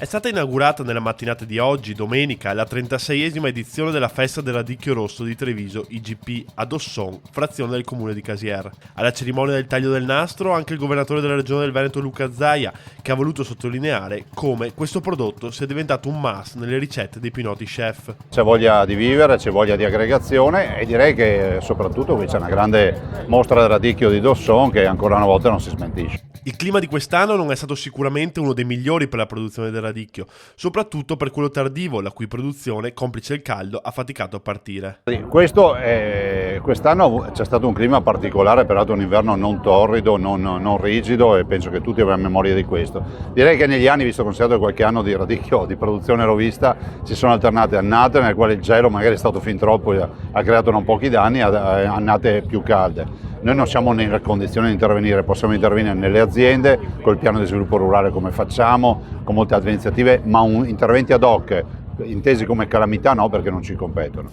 È stata inaugurata nella mattinata di oggi, domenica, la 36esima edizione della Festa del Radicchio Rosso di Treviso IGP ad Osson, frazione del comune di Casier. Alla cerimonia del taglio del nastro anche il governatore della regione del Veneto Luca Zaia, che ha voluto sottolineare come questo prodotto sia diventato un must nelle ricette dei più noti chef. C'è voglia di vivere, c'è voglia di aggregazione e direi che soprattutto qui c'è una grande mostra del radicchio di Dosson che ancora una volta non si smentisce. Il clima di quest'anno non è stato sicuramente uno dei migliori per la produzione del radicchio, soprattutto per quello tardivo, la cui produzione, complice il caldo, ha faticato a partire. Quest'anno c'è stato un clima particolare, peraltro un inverno non torrido, non rigido, e penso che tutti abbiamo memoria di questo. Direi che negli anni, visto considerato che qualche anno di radicchio di produzione l'ho vista, si sono alternate annate nelle quali il gelo magari è stato fin troppo e ha creato non pochi danni, annate più calde. Noi non siamo nelle condizioni di intervenire, possiamo intervenire nelle aziende, col piano di sviluppo rurale come facciamo, con molte altre iniziative, ma interventi ad hoc, intesi come calamità no, perché non ci competono.